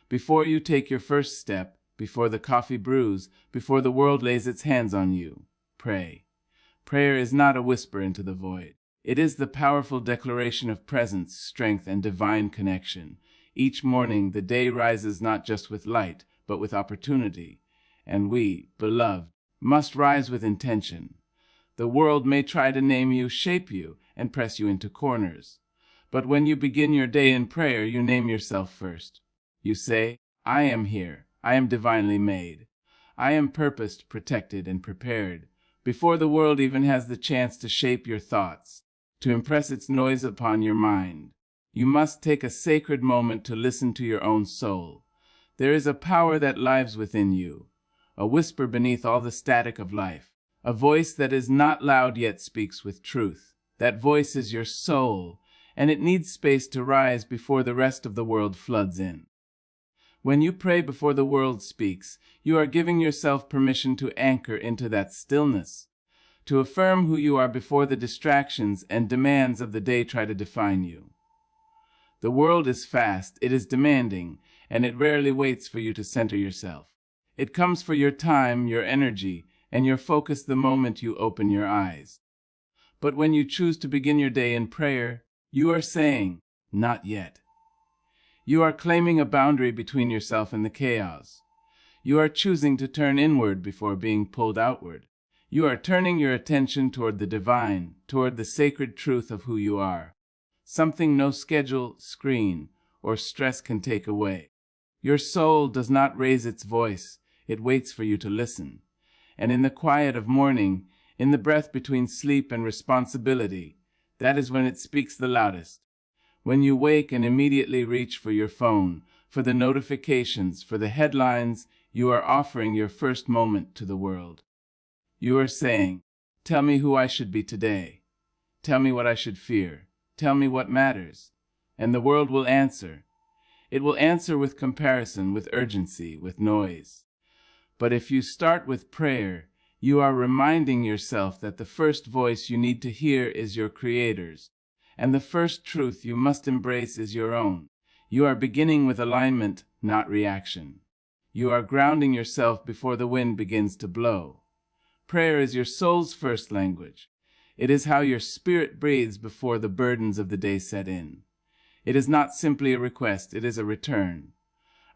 Before you take your first step, before the coffee brews, before the world lays its hands on you, pray. Prayer is not a whisper into the void. It is the powerful declaration of presence, strength, and divine connection. Each morning, the day rises not just with light, but with opportunity. And we, beloved, must rise with intention. The world may try to name you, shape you, and press you into corners. But when you begin your day in prayer, you name yourself first. You say, I am here. I am divinely made. I am purposed, protected, and prepared. Before the world even has the chance to shape your thoughts, to impress its noise upon your mind, you must take a sacred moment to listen to your own soul. There is a power that lives within you, a whisper beneath all the static of life, a voice that is not loud yet speaks with truth. That voice is your soul, and it needs space to rise before the rest of the world floods in. When you pray before the world speaks, you are giving yourself permission to anchor into that stillness, to affirm who you are before the distractions and demands of the day try to define you. The world is fast, it is demanding, and it rarely waits for you to center yourself. It comes for your time, your energy, and your focus the moment you open your eyes. But when you choose to begin your day in prayer, you are saying, not yet. You are claiming a boundary between yourself and the chaos. You are choosing to turn inward before being pulled outward. You are turning your attention toward the divine, toward the sacred truth of who you are. Something no schedule, screen, or stress can take away. Your soul does not raise its voice. It waits for you to listen. And in the quiet of morning, in the breath between sleep and responsibility, that is when it speaks the loudest. When you wake and immediately reach for your phone, for the notifications, for the headlines, you are offering your first moment to the world. You are saying, tell me who I should be today. Tell me what I should fear. Tell me what matters. And the world will answer. It will answer with comparison, with urgency, with noise. But if you start with prayer, you are reminding yourself that the first voice you need to hear is your Creator's, and the first truth you must embrace is your own. You are beginning with alignment, not reaction. You are grounding yourself before the wind begins to blow. Prayer is your soul's first language. It is how your spirit breathes before the burdens of the day set in. It is not simply a request, it is a return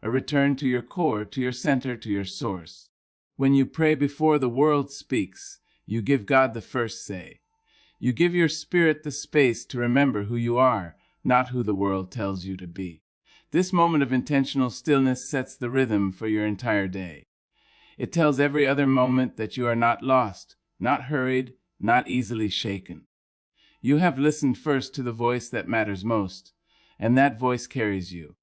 to your core, to your center, to your source. When you pray before the world speaks, you give God the first say. You give your spirit the space to remember who you are, not who the world tells you to be. This moment of intentional stillness sets the rhythm for your entire day. It tells every other moment that you are not lost, not hurried, not easily shaken. You have listened first to the voice that matters most, and that voice carries you.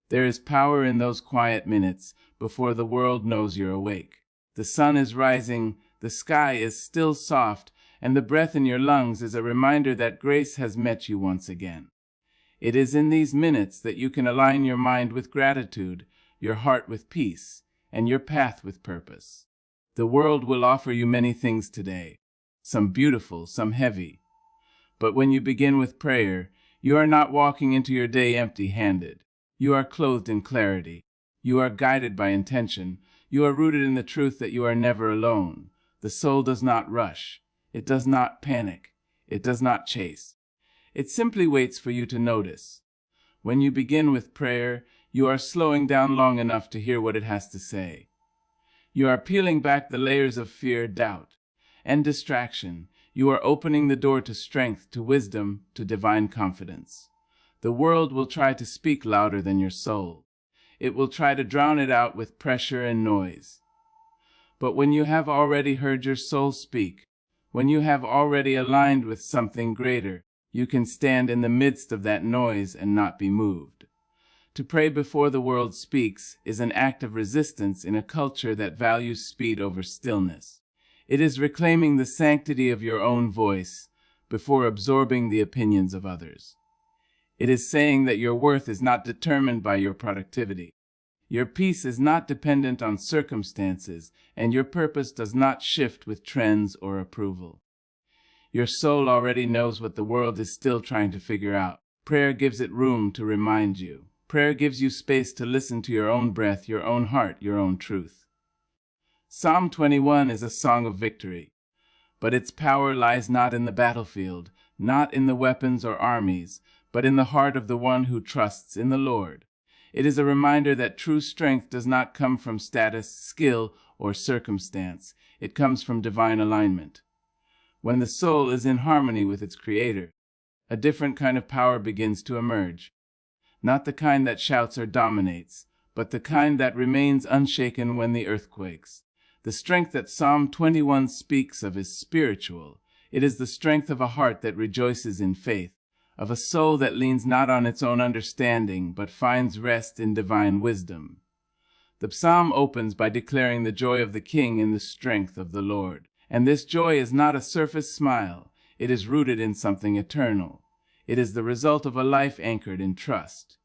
There is power in those quiet minutes before the world knows you're awake. The sun is rising, the sky is still soft, and the breath in your lungs is a reminder that grace has met you once again. It is in these minutes that you can align your mind with gratitude, your heart with peace, and your path with purpose. The world will offer you many things today, some beautiful, some heavy. But when you begin with prayer, you are not walking into your day empty-handed. You are clothed in clarity. You are guided by intention. You are rooted in the truth that you are never alone. The soul does not rush. It does not panic. It does not chase. It simply waits for you to notice. When you begin with prayer, you are slowing down long enough to hear what it has to say. You are peeling back the layers of fear, doubt, and distraction. You are opening the door to strength, to wisdom, to divine confidence. The world will try to speak louder than your soul. It will try to drown it out with pressure and noise. But when you have already heard your soul speak, when you have already aligned with something greater, you can stand in the midst of that noise and not be moved. To pray before the world speaks is an act of resistance in a culture that values speed over stillness. It is reclaiming the sanctity of your own voice before absorbing the opinions of others. It is saying that your worth is not determined by your productivity. Your peace is not dependent on circumstances, and your purpose does not shift with trends or approval. Your soul already knows what the world is still trying to figure out. Prayer gives it room to remind you. Prayer gives you space to listen to your own breath, your own heart, your own truth. Psalm 21 is a song of victory, but its power lies not in the battlefield, not in the weapons or armies, but in the heart of the one who trusts in the Lord. It is a reminder that true strength does not come from status, skill, or circumstance. It comes from divine alignment. When the soul is in harmony with its Creator, a different kind of power begins to emerge. Not the kind that shouts or dominates, but the kind that remains unshaken when the earth quakes. The strength that Psalm 21 speaks of is spiritual. It is the strength of a heart that rejoices in faith, of a soul that leans not on its own understanding, but finds rest in divine wisdom. The psalm opens by declaring the joy of the king in the strength of the Lord. And this joy is not a surface smile. It is rooted in something eternal. It is the result of a life anchored in trust.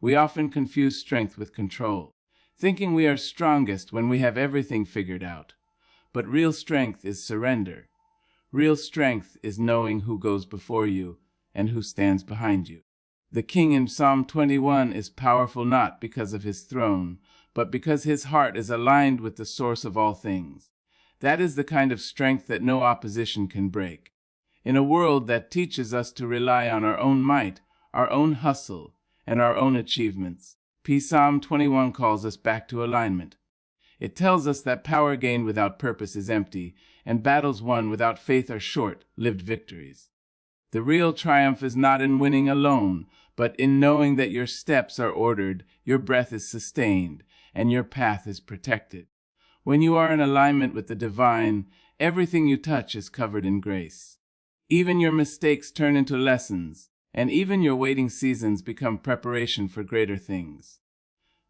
We often confuse strength with control, thinking we are strongest when we have everything figured out. But real strength is surrender. Real strength is knowing who goes before you and who stands behind you. The king in Psalm 21 is powerful not because of his throne, but because his heart is aligned with the source of all things. That is the kind of strength that no opposition can break. In a world that teaches us to rely on our own might, our own hustle, and our own achievements, Psalm 21 calls us back to alignment. It tells us that power gained without purpose is empty, and battles won without faith are short-lived victories. The real triumph is not in winning alone, but in knowing that your steps are ordered, your breath is sustained, and your path is protected. When you are in alignment with the divine, everything you touch is covered in grace. Even your mistakes turn into lessons, and even your waiting seasons become preparation for greater things.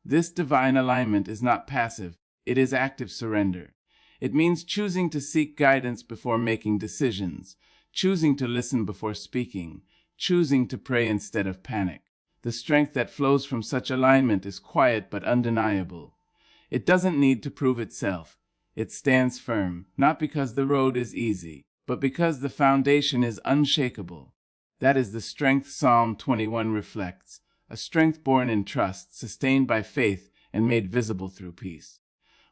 This divine alignment is not passive, it is active surrender. It means choosing to seek guidance before making decisions, choosing to listen before speaking, choosing to pray instead of panic. The strength that flows from such alignment is quiet but undeniable. It doesn't need to prove itself. It stands firm, not because the road is easy, but because the foundation is unshakable. That is the strength Psalm 21 reflects, a strength born in trust, sustained by faith, and made visible through peace.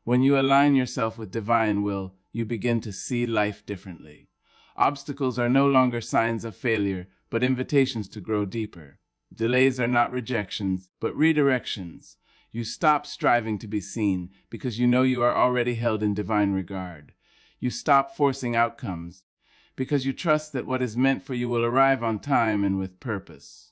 When you align yourself with divine will, you begin to see life differently. Obstacles are no longer signs of failure, but invitations to grow deeper. Delays are not rejections, but redirections. You stop striving to be seen because you know you are already held in divine regard. You stop forcing outcomes because you trust that what is meant for you will arrive on time and with purpose.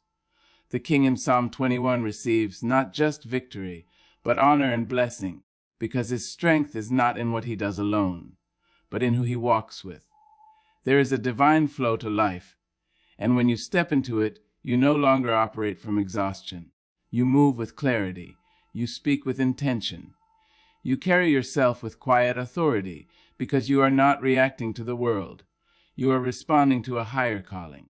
The king in Psalm 21 receives not just victory, but honor and blessing, because his strength is not in what he does alone, but in who he walks with. There is a divine flow to life, and when you step into it, you no longer operate from exhaustion. You move with clarity. You speak with intention. You carry yourself with quiet authority because you are not reacting to the world. You are responding to a higher calling.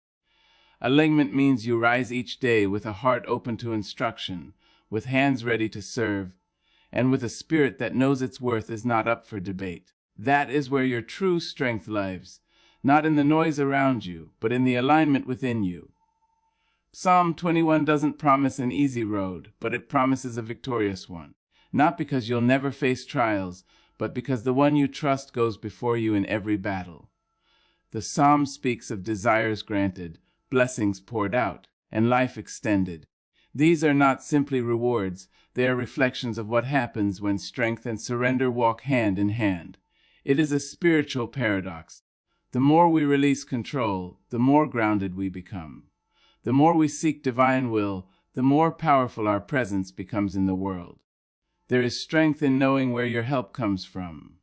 Alignment means you rise each day with a heart open to instruction, with hands ready to serve, and with a spirit that knows its worth is not up for debate. That is where your true strength lives, not in the noise around you, but in the alignment within you. Psalm 21 doesn't promise an easy road, but it promises a victorious one. Not because you'll never face trials, but because the one you trust goes before you in every battle. The psalm speaks of desires granted, blessings poured out, and life extended. These are not simply rewards, they are reflections of what happens when strength and surrender walk hand in hand. It is a spiritual paradox. The more we release control, the more grounded we become. The more we seek divine will, the more powerful our presence becomes in the world. There is strength in knowing where your help comes from.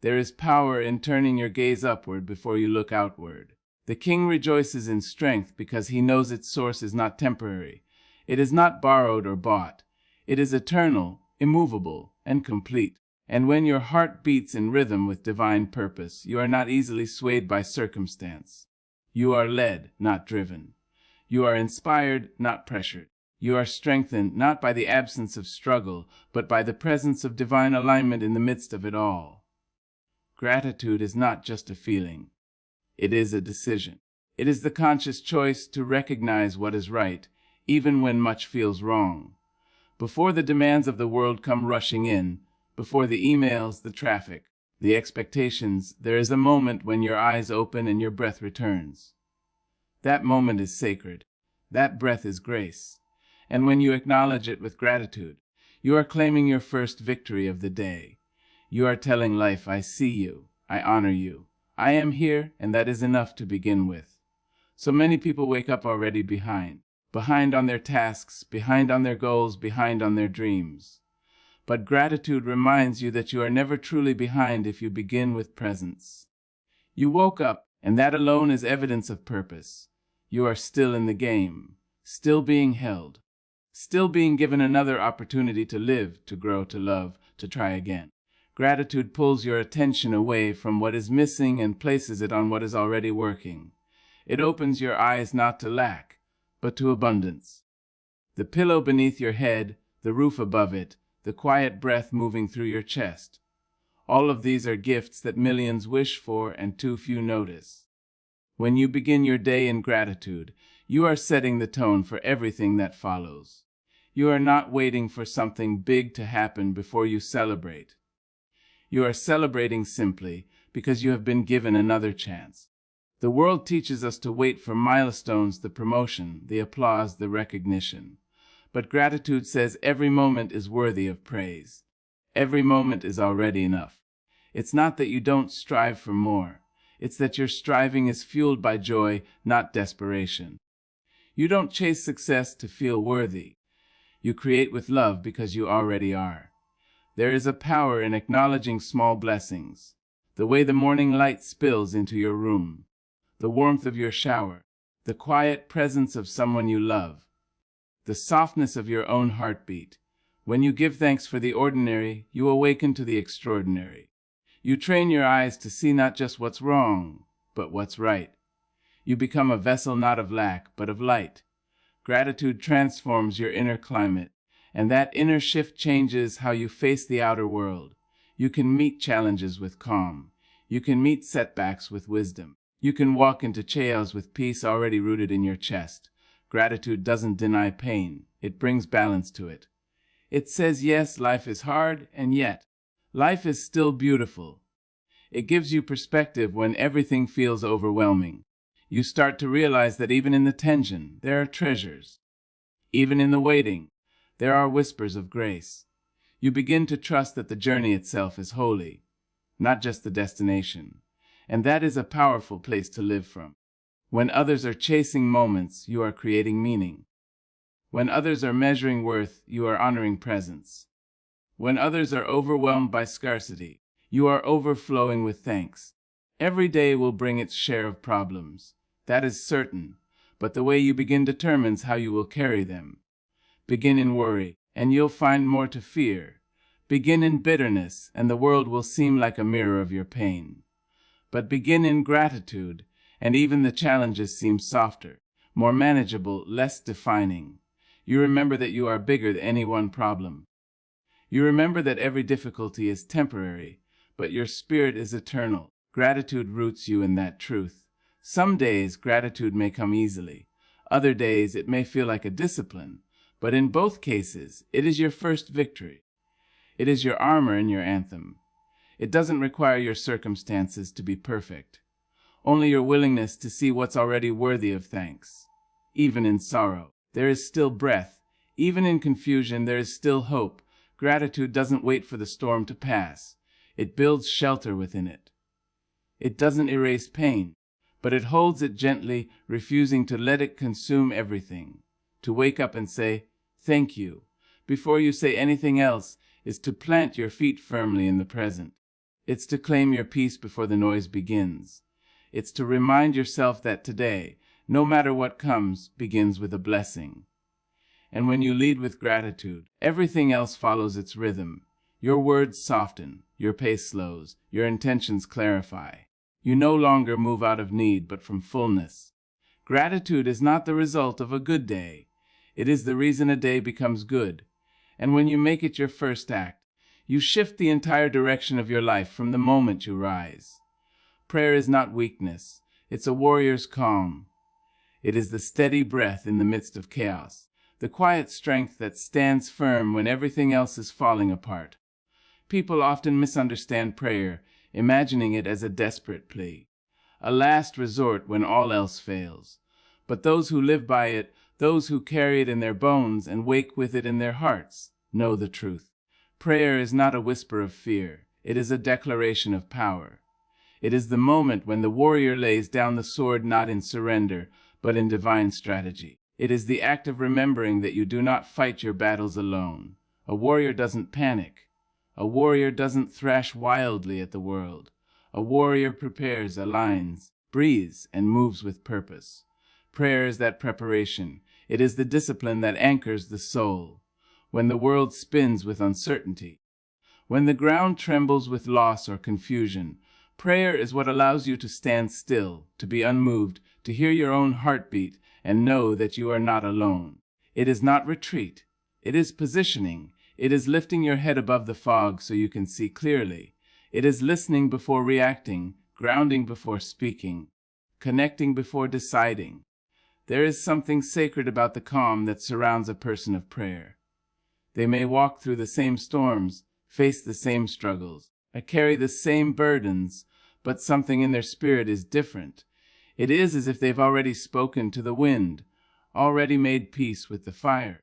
There is power in turning your gaze upward before you look outward. The king rejoices in strength because he knows its source is not temporary. It is not borrowed or bought. It is eternal, immovable, and complete. And when your heart beats in rhythm with divine purpose, you are not easily swayed by circumstance. You are led, not driven. You are inspired, not pressured. You are strengthened not by the absence of struggle, but by the presence of divine alignment in the midst of it all. Gratitude is not just a feeling. It is a decision. It is the conscious choice to recognize what is right, even when much feels wrong. Before the demands of the world come rushing in, before the emails, the traffic, the expectations, there is a moment when your eyes open and your breath returns. That moment is sacred. That breath is grace. And when you acknowledge it with gratitude, you are claiming your first victory of the day. You are telling life, I see you, I honor you, I am here, and that is enough to begin with. So many people wake up already behind on their tasks, behind on their goals, behind on their dreams. But gratitude reminds you that you are never truly behind if you begin with presence. You woke up, and that alone is evidence of purpose. You are still in the game, still being held, still being given another opportunity to live, to grow, to love, to try again. Gratitude pulls your attention away from what is missing and places it on what is already working. It opens your eyes not to lack, but to abundance. The pillow beneath your head, the roof above it, the quiet breath moving through your chest. All of these are gifts that millions wish for and too few notice. When you begin your day in gratitude, you are setting the tone for everything that follows. You are not waiting for something big to happen before you celebrate. You are celebrating simply because you have been given another chance. The world teaches us to wait for milestones, the promotion, the applause, the recognition. But gratitude says every moment is worthy of praise. Every moment is already enough. It's not that you don't strive for more. It's that your striving is fueled by joy, not desperation. You don't chase success to feel worthy. You create with love because you already are. There is a power in acknowledging small blessings. The way the morning light spills into your room, the warmth of your shower, the quiet presence of someone you love, the softness of your own heartbeat. When you give thanks for the ordinary, you awaken to the extraordinary. You train your eyes to see not just what's wrong, but what's right. You become a vessel not of lack, but of light. Gratitude transforms your inner climate, and that inner shift changes how you face the outer world. You can meet challenges with calm. You can meet setbacks with wisdom. You can walk into chaos with peace already rooted in your chest. Gratitude doesn't deny pain. It brings balance to it. It says, yes, life is hard, and yet, life is still beautiful. It gives you perspective when everything feels overwhelming. You start to realize that even in the tension, there are treasures. Even in the waiting, there are whispers of grace. You begin to trust that the journey itself is holy, not just the destination. And that is a powerful place to live from. When others are chasing moments, you are creating meaning. When others are measuring worth, you are honoring presence. When others are overwhelmed by scarcity, you are overflowing with thanks. Every day will bring its share of problems. That is certain, but the way you begin determines how you will carry them. Begin in worry, and you'll find more to fear. Begin in bitterness, and the world will seem like a mirror of your pain. But begin in gratitude, and even the challenges seem softer, more manageable, less defining. You remember that you are bigger than any one problem. You remember that every difficulty is temporary, but your spirit is eternal. Gratitude roots you in that truth. Some days gratitude may come easily. Other days it may feel like a discipline, but in both cases it is your first victory. It is your armor and your anthem. It doesn't require your circumstances to be perfect, only your willingness to see what's already worthy of thanks. Even in sorrow, there is still breath. Even in confusion, there is still hope. Gratitude doesn't wait for the storm to pass. It builds shelter within it. It doesn't erase pain, but it holds it gently, refusing to let it consume everything. To wake up and say, thank you, before you say anything else, is to plant your feet firmly in the present. It's to claim your peace before the noise begins. It's to remind yourself that today, no matter what comes, begins with a blessing. And when you lead with gratitude, everything else follows its rhythm. Your words soften, your pace slows, your intentions clarify. You no longer move out of need, but from fullness. Gratitude is not the result of a good day. It is the reason a day becomes good. And when you make it your first act, you shift the entire direction of your life from the moment you rise. Prayer is not weakness. It's a warrior's calm. It is the steady breath in the midst of chaos. the quiet strength that stands firm when everything else is falling apart. People often misunderstand prayer, imagining it as a desperate plea, a last resort when all else fails. But those who live by it, those who carry it in their bones and wake with it in their hearts, know the truth. Prayer is not a whisper of fear. It is a declaration of power. It is the moment when the warrior lays down the sword not in surrender, but in divine strategy. It is the act of remembering that you do not fight your battles alone. A warrior doesn't panic. A warrior doesn't thrash wildly at the world. A warrior prepares, aligns, breathes, and moves with purpose. Prayer is that preparation. It is the discipline that anchors the soul. When the world spins with uncertainty, when the ground trembles with loss or confusion, prayer is what allows you to stand still, to be unmoved, to hear your own heartbeat, and know that you are not alone. It is not retreat. It is positioning. It is lifting your head above the fog so you can see clearly. It is listening before reacting, grounding before speaking, connecting before deciding. There is something sacred about the calm that surrounds a person of prayer. They may walk through the same storms, face the same struggles, carry the same burdens, but something in their spirit is different. It is as if they've already spoken to the wind, already made peace with the fire.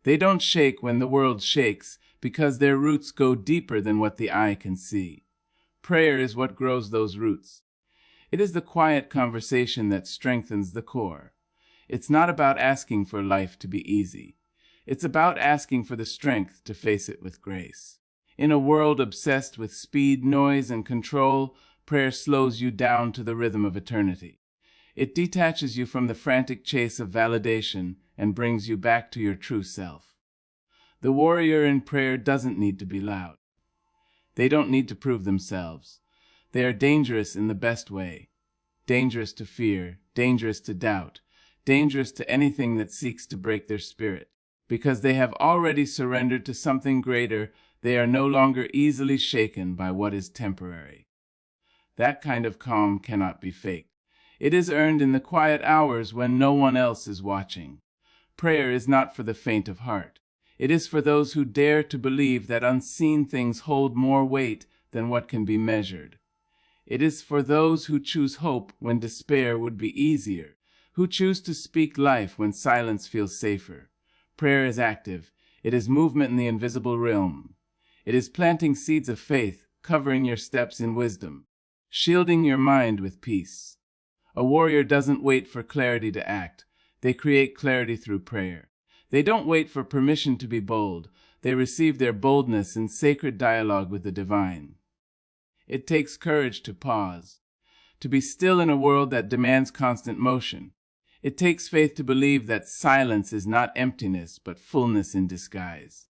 They don't shake when the world shakes, because their roots go deeper than what the eye can see. Prayer is what grows those roots. It is the quiet conversation that strengthens the core. It's not about asking for life to be easy. It's about asking for the strength to face it with grace. In a world obsessed with speed, noise, and control, prayer slows you down to the rhythm of eternity. It detaches you from the frantic chase of validation and brings you back to your true self. The warrior in prayer doesn't need to be loud. They don't need to prove themselves. They are dangerous in the best way. Dangerous to fear, dangerous to doubt, dangerous to anything that seeks to break their spirit. Because they have already surrendered to something greater, they are no longer easily shaken by what is temporary. That kind of calm cannot be faked. It is earned in the quiet hours when no one else is watching. Prayer is not for the faint of heart. It is for those who dare to believe that unseen things hold more weight than what can be measured. It is for those who choose hope when despair would be easier, who choose to speak life when silence feels safer. Prayer is active. It is movement in the invisible realm. It is planting seeds of faith, covering your steps in wisdom, shielding your mind with peace. A warrior doesn't wait for clarity to act. They create clarity through prayer. They don't wait for permission to be bold. They receive their boldness in sacred dialogue with the divine. It takes courage to pause, to be still in a world that demands constant motion. It takes faith to believe that silence is not emptiness, but fullness in disguise.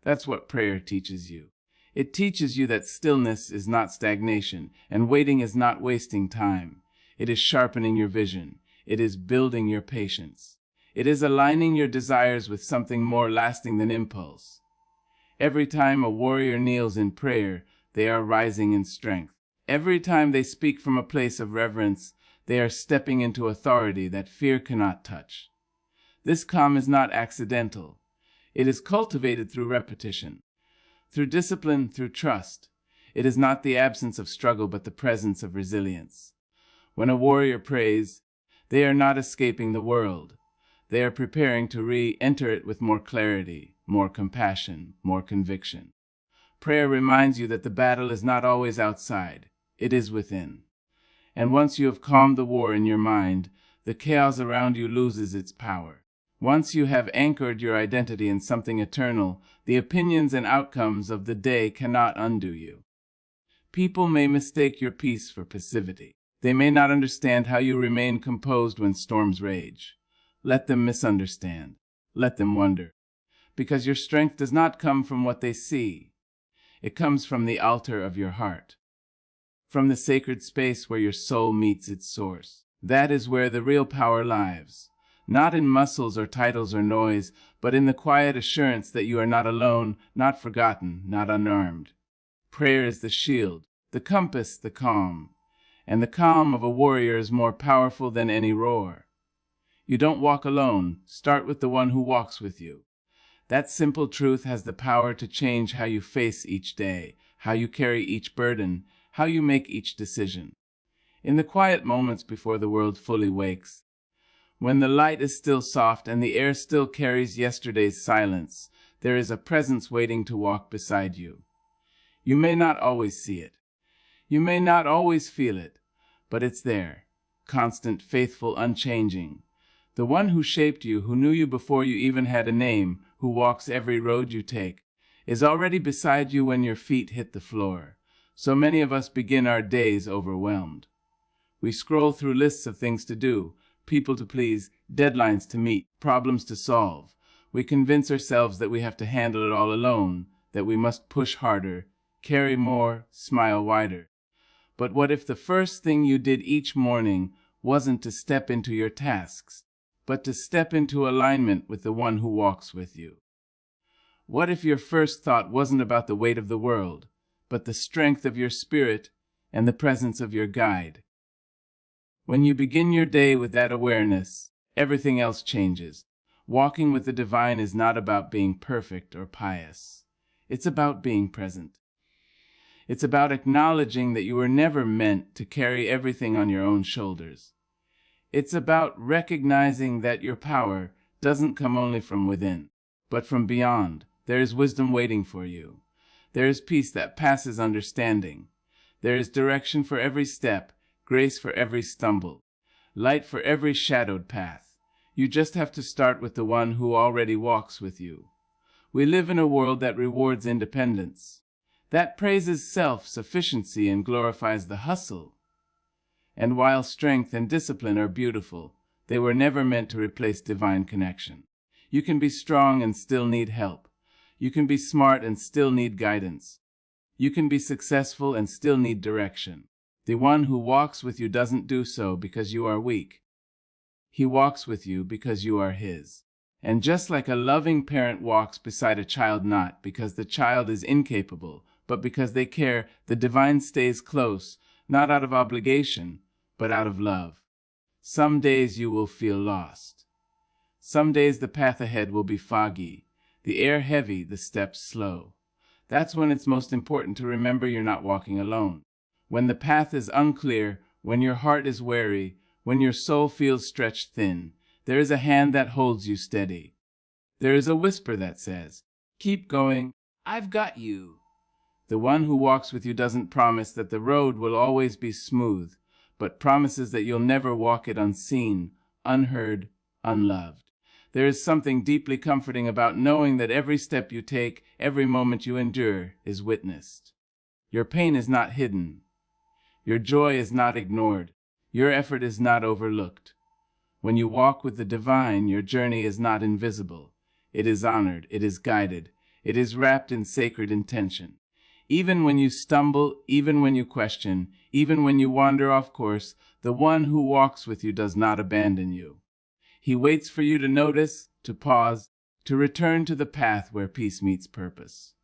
That's what prayer teaches you. It teaches you that stillness is not stagnation, and waiting is not wasting time. It is sharpening your vision. It is building your patience. It is aligning your desires with something more lasting than impulse. Every time a warrior kneels in prayer, they are rising in strength. Every time they speak from a place of reverence, they are stepping into authority that fear cannot touch. This calm is not accidental. It is cultivated through repetition, through discipline, through trust. It is not the absence of struggle, but the presence of resilience. When a warrior prays, they are not escaping the world. They are preparing to re-enter it with more clarity, more compassion, more conviction. Prayer reminds you that the battle is not always outside. It is within. And once you have calmed the war in your mind, the chaos around you loses its power. Once you have anchored your identity in something eternal, the opinions and outcomes of the day cannot undo you. People may mistake your peace for passivity. They may not understand how you remain composed when storms rage. Let them misunderstand. Let them wonder. Because your strength does not come from what they see. It comes from the altar of your heart, from the sacred space where your soul meets its source. That is where the real power lies, not in muscles or titles or noise, but in the quiet assurance that you are not alone, not forgotten, not unarmed. Prayer is the shield, the compass, the calm, and the calm of a warrior is more powerful than any roar. You don't walk alone. Start with the one who walks with you. That simple truth has the power to change how you face each day, how you carry each burden, how you make each decision. In the quiet moments before the world fully wakes, when the light is still soft and the air still carries yesterday's silence, there is a presence waiting to walk beside you. You may not always see it. You may not always feel it, but it's there, constant, faithful, unchanging. The one who shaped you, who knew you before you even had a name, who walks every road you take, is already beside you when your feet hit the floor. So many of us begin our days overwhelmed. We scroll through lists of things to do, people to please, deadlines to meet, problems to solve. We convince ourselves that we have to handle it all alone, that we must push harder, carry more, smile wider. But what if the first thing you did each morning wasn't to step into your tasks, but to step into alignment with the one who walks with you? What if your first thought wasn't about the weight of the world, but the strength of your spirit and the presence of your guide? When you begin your day with that awareness, everything else changes. Walking with the divine is not about being perfect or pious. It's about being present. It's about acknowledging that you were never meant to carry everything on your own shoulders. It's about recognizing that your power doesn't come only from within, but from beyond. There is wisdom waiting for you. There is peace that passes understanding. There is direction for every step, grace for every stumble, light for every shadowed path. You just have to start with the one who already walks with you. We live in a world that rewards independence, that praises self-sufficiency and glorifies the hustle. And while strength and discipline are beautiful, they were never meant to replace divine connection. You can be strong and still need help. You can be smart and still need guidance. You can be successful and still need direction. The one who walks with you doesn't do so because you are weak. He walks with you because you are his. And just like a loving parent walks beside a child not because the child is incapable, but because they care, the divine stays close, not out of obligation, but out of love. Some days you will feel lost. Some days the path ahead will be foggy, the air heavy, the steps slow. That's when it's most important to remember you're not walking alone. When the path is unclear, when your heart is weary, when your soul feels stretched thin, there is a hand that holds you steady. There is a whisper that says, "Keep going, I've got you." The one who walks with you doesn't promise that the road will always be smooth, but promises that you'll never walk it unseen, unheard, unloved. There is something deeply comforting about knowing that every step you take, every moment you endure, is witnessed. Your pain is not hidden. Your joy is not ignored. Your effort is not overlooked. When you walk with the divine, your journey is not invisible. It is honored, it is guided, it is wrapped in sacred intention. Even when you stumble, even when you question, even when you wander off course, the one who walks with you does not abandon you. He waits for you to notice, to pause, to return to the path where peace meets purpose.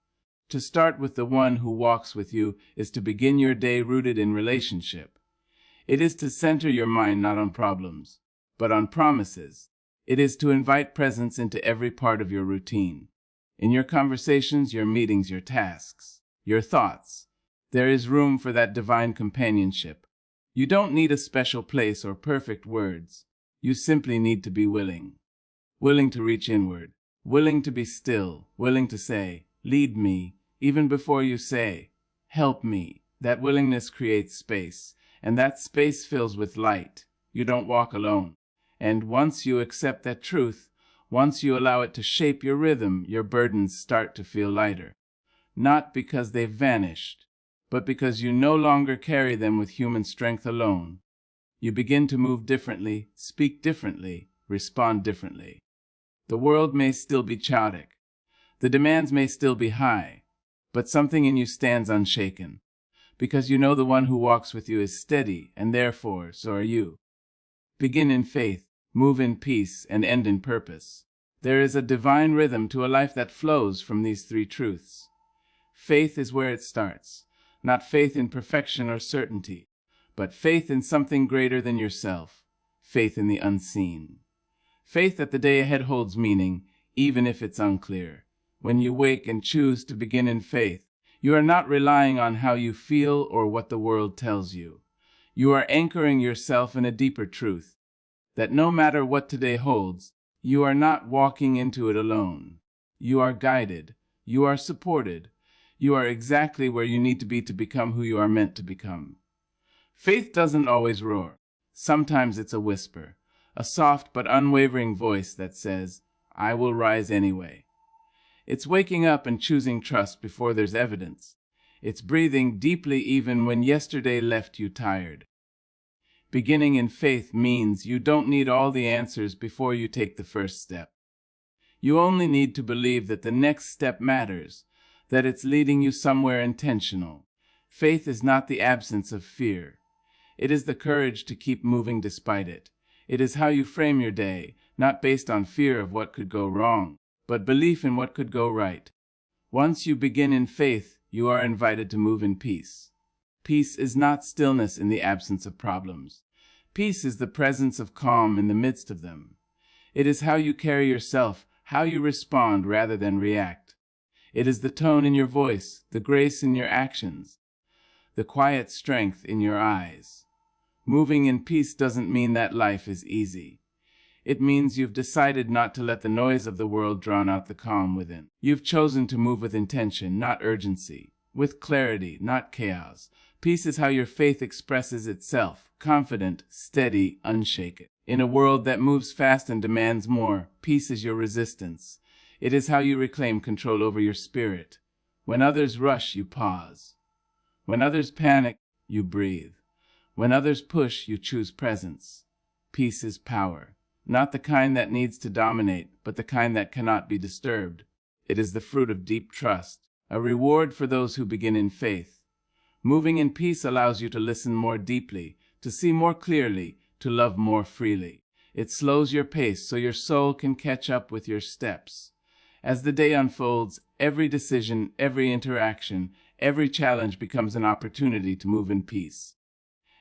To start with the one who walks with you is to begin your day rooted in relationship. It is to center your mind not on problems, but on promises. It is to invite presence into every part of your routine. In your conversations, your meetings, your tasks, your thoughts, there is room for that divine companionship. You don't need a special place or perfect words. You simply need to be willing. Willing to reach inward. Willing to be still. Willing to say, "Lead me," even before you say, "Help me." That willingness creates space, and that space fills with light. You don't walk alone. And once you accept that truth, once you allow it to shape your rhythm, your burdens start to feel lighter. Not because they've vanished, but because you no longer carry them with human strength alone. You begin to move differently, speak differently, respond differently. The world may still be chaotic. The demands may still be high, but something in you stands unshaken, because you know the one who walks with you is steady, and therefore so are you. Begin in faith, move in peace, and end in purpose. There is a divine rhythm to a life that flows from these three truths. Faith is where it starts, not faith in perfection or certainty, but faith in something greater than yourself, faith in the unseen. Faith that the day ahead holds meaning, even if it's unclear. When you wake and choose to begin in faith, you are not relying on how you feel or what the world tells you. You are anchoring yourself in a deeper truth, that no matter what today holds, you are not walking into it alone. You are guided. You are supported. You are exactly where you need to be to become who you are meant to become. Faith doesn't always roar. Sometimes it's a whisper, a soft but unwavering voice that says, "I will rise anyway." It's waking up and choosing trust before there's evidence. It's breathing deeply even when yesterday left you tired. Beginning in faith means you don't need all the answers before you take the first step. You only need to believe that the next step matters, that it's leading you somewhere intentional. Faith is not the absence of fear. It is the courage to keep moving despite it. It is how you frame your day, not based on fear of what could go wrong, but belief in what could go right. Once you begin in faith, you are invited to move in peace. Peace is not stillness in the absence of problems. Peace is the presence of calm in the midst of them. It is how you carry yourself, how you respond rather than react. It is the tone in your voice, the grace in your actions, the quiet strength in your eyes. Moving in peace doesn't mean that life is easy. It means you've decided not to let the noise of the world drown out the calm within. You've chosen to move with intention, not urgency, with clarity, not chaos. Peace is how your faith expresses itself, confident, steady, unshaken. In a world that moves fast and demands more, peace is your resistance. It is how you reclaim control over your spirit. When others rush, you pause. When others panic, you breathe. When others push, you choose presence. Peace is power, not the kind that needs to dominate, but the kind that cannot be disturbed. It is the fruit of deep trust, a reward for those who begin in faith. Moving in peace allows you to listen more deeply, to see more clearly, to love more freely. It slows your pace so your soul can catch up with your steps. As the day unfolds, every decision, every interaction, every challenge becomes an opportunity to move in peace.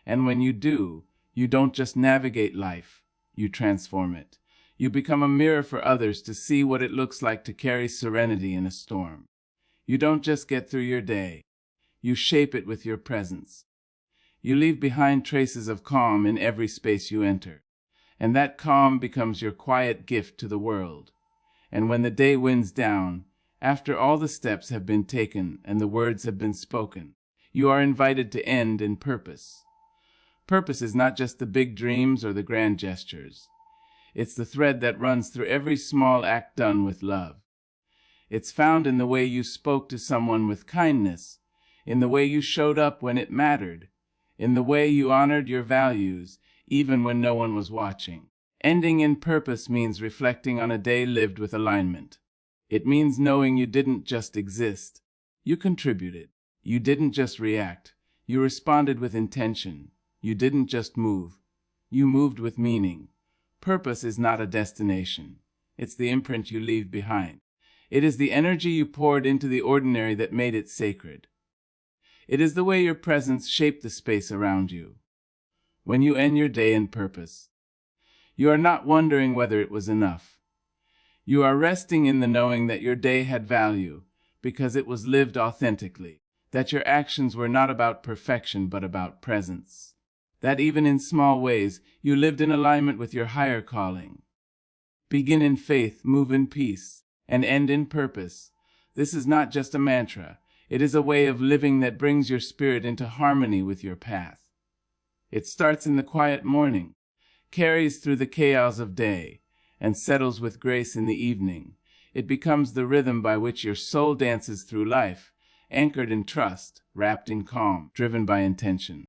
And when you do, you don't just navigate life, you transform it. You become a mirror for others to see what it looks like to carry serenity in a storm. You don't just get through your day, you shape it with your presence. You leave behind traces of calm in every space you enter, and that calm becomes your quiet gift to the world. And when the day winds down, after all the steps have been taken and the words have been spoken, you are invited to end in purpose. Purpose is not just the big dreams or the grand gestures. It's the thread that runs through every small act done with love. It's found in the way you spoke to someone with kindness, in the way you showed up when it mattered, in the way you honored your values, even when no one was watching. Ending in purpose means reflecting on a day lived with alignment. It means knowing you didn't just exist. You contributed. You didn't just react. You responded with intention. You didn't just move. You moved with meaning. Purpose is not a destination. It's the imprint you leave behind. It is the energy you poured into the ordinary that made it sacred. It is the way your presence shaped the space around you. When you end your day in purpose, you are not wondering whether it was enough. You are resting in the knowing that your day had value because it was lived authentically, that your actions were not about perfection but about presence, that even in small ways you lived in alignment with your higher calling. Begin in faith, move in peace, and end in purpose. This is not just a mantra. It is a way of living that brings your spirit into harmony with your path. It starts in the quiet morning, carries through the chaos of day, and settles with grace in the evening. It becomes the rhythm by which your soul dances through life, anchored in trust, wrapped in calm, driven by intention.